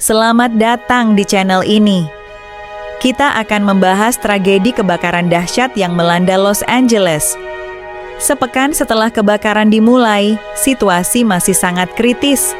Selamat datang di channel ini. Kita akan membahas tragedi kebakaran dahsyat yang melanda Los Angeles. Sepekan setelah kebakaran dimulai, situasi masih sangat kritis.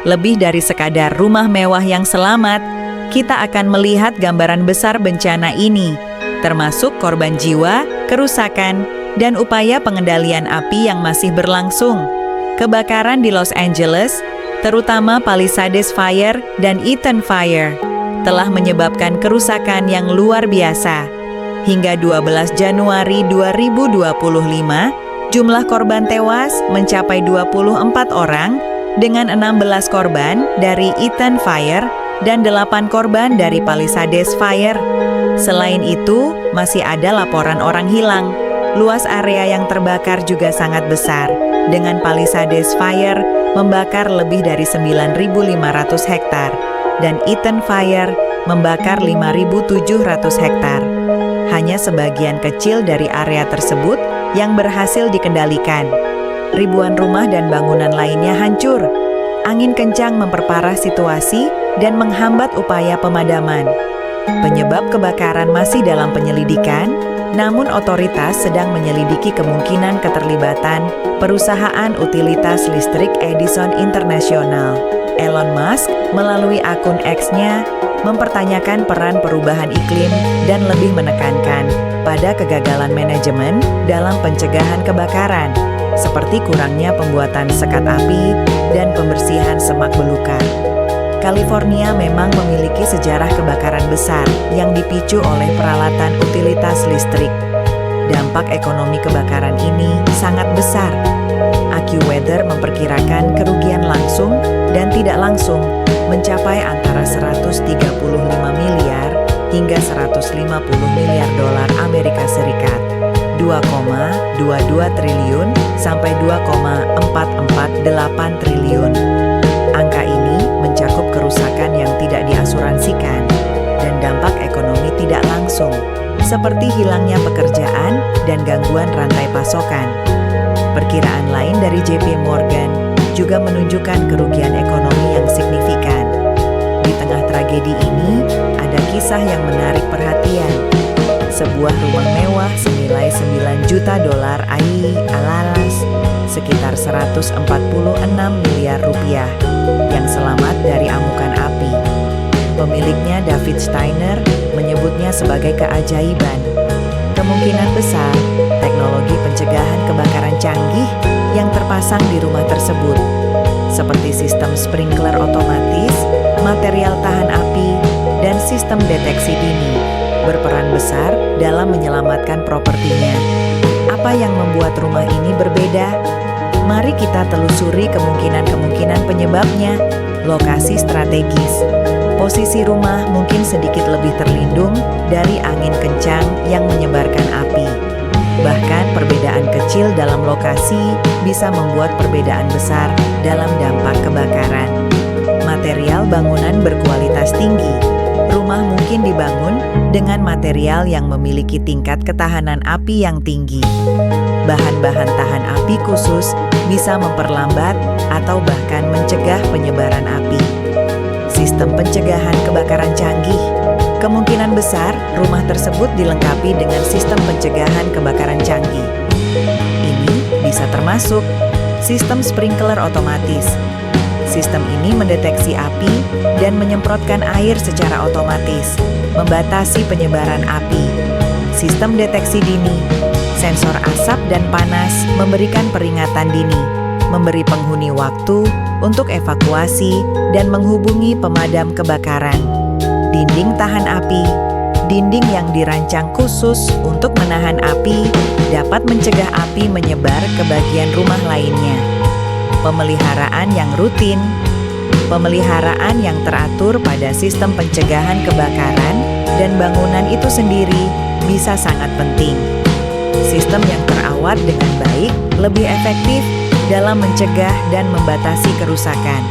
Lebih dari sekadar rumah mewah yang selamat, kita akan melihat gambaran besar bencana ini, termasuk korban jiwa, kerusakan, dan upaya pengendalian api yang masih berlangsung. Kebakaran di Los Angeles, terutama Palisades Fire dan Eaton Fire, telah menyebabkan kerusakan yang luar biasa. Hingga 12 Januari 2025, jumlah korban tewas mencapai 24 orang dengan 16 korban dari Eaton Fire dan 8 korban dari Palisades Fire. Selain itu, masih ada laporan orang hilang. Luas area yang terbakar juga sangat besar, dengan Palisades Fire membakar lebih dari 9.500 hektar dan Eaton Fire membakar 5.700 hektar. Hanya sebagian kecil dari area tersebut yang berhasil dikendalikan. Ribuan rumah dan bangunan lainnya hancur. Angin kencang memperparah situasi dan menghambat upaya pemadaman. Penyebab kebakaran masih dalam penyelidikan, namun otoritas sedang menyelidiki kemungkinan keterlibatan perusahaan utilitas listrik Edison International. Elon Musk melalui akun X-nya mempertanyakan peran perubahan iklim dan lebih menekankan pada kegagalan manajemen dalam pencegahan kebakaran, seperti kurangnya pembuatan sekat api dan pembersihan semak belukar. California memang memiliki sejarah kebakaran besar yang dipicu oleh peralatan utilitas listrik. Dampak ekonomi kebakaran ini sangat besar. AccuWeather memperkirakan kerugian langsung dan tidak langsung mencapai antara 135 miliar hingga 150 miliar dolar Amerika Serikat, 2,22 triliun sampai 2,448 triliun. Angka ini mencakup kerusakan yang tidak diasuransikan dan dampak ekonomi tidak langsung, seperti hilangnya pekerjaan dan gangguan rantai pasokan. Perkiraan lain dari JP Morgan juga menunjukkan kerugian ekonomi yang signifikan. Di tengah tragedi ini, ada kisah yang menarik perhatian. Sebuah rumah mewah senilai 9 juta dolar alias sekitar 146 miliar rupiah yang selamat dari amukan api. Pemiliknya, David Steiner, menyebutnya sebagai keajaiban. Kemungkinan besar teknologi pencegahan kebakaran canggih yang terpasang di rumah tersebut, seperti sistem sprinkler otomatis, material tahan api, dan sistem deteksi dini, berperan besar dalam menyelamatkan propertinya. Apa yang membuat rumah ini berbeda? Mari kita telusuri kemungkinan penyebabnya. Lokasi strategis. Posisi rumah mungkin sedikit lebih terlindung dari angin kencang yang menyebarkan api. Bahkan perbedaan kecil dalam lokasi bisa membuat perbedaan besar dalam dampak kebakaran. Material bangunan berkualitas tinggi. Rumah mungkin dibangun dengan material yang memiliki tingkat ketahanan api yang tinggi. Bahan-bahan tahan api khusus bisa memperlambat atau bahkan mencegah penyebaran api. Sistem pencegahan kebakaran canggih. Kemungkinan besar rumah tersebut dilengkapi dengan sistem pencegahan kebakaran canggih. Ini bisa termasuk sistem sprinkler otomatis. Sistem ini mendeteksi api dan menyemprotkan air secara otomatis, membatasi penyebaran api. Sistem deteksi dini. Sensor asap dan panas memberikan peringatan dini, memberi penghuni waktu untuk evakuasi dan menghubungi pemadam kebakaran. Dinding tahan api. Dinding yang dirancang khusus untuk menahan api dapat mencegah api menyebar ke bagian rumah lainnya. Pemeliharaan yang rutin. Pemeliharaan yang teratur pada sistem pencegahan kebakaran dan bangunan itu sendiri bisa sangat penting. Sistem yang terawat dengan baik lebih efektif dalam mencegah dan membatasi kerusakan.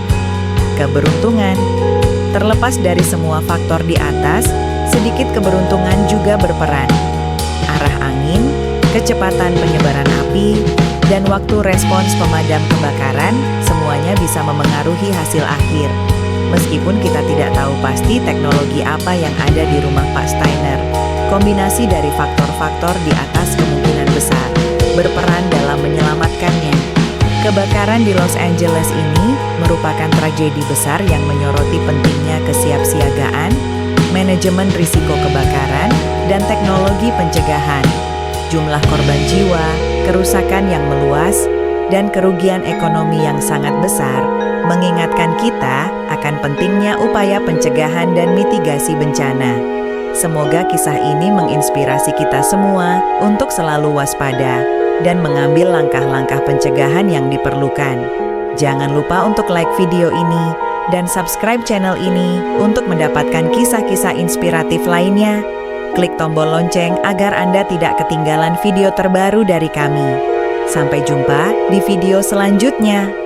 Keberuntungan. Terlepas dari semua faktor di atas, sedikit keberuntungan juga berperan. Arah angin, kecepatan penyebaran api, dan waktu respons pemadam kebakaran semuanya bisa memengaruhi hasil akhir. Meskipun kita tidak tahu pasti teknologi apa yang ada di rumah Pak Steiner, kombinasi dari faktor-faktor di atas kemungkinan besar berperan dalam menyelamatkannya. Kebakaran di Los Angeles ini merupakan tragedi besar yang menyoroti pentingnya kesiapsiagaan, manajemen risiko kebakaran, dan teknologi pencegahan. Jumlah korban jiwa, kerusakan yang meluas, dan kerugian ekonomi yang sangat besar mengingatkan kita akan pentingnya upaya pencegahan dan mitigasi bencana. Semoga kisah ini menginspirasi kita semua untuk selalu waspada dan mengambil langkah-langkah pencegahan yang diperlukan. Jangan lupa untuk like video ini dan subscribe channel ini untuk mendapatkan kisah-kisah inspiratif lainnya. Klik tombol lonceng agar Anda tidak ketinggalan video terbaru dari kami. Sampai jumpa di video selanjutnya.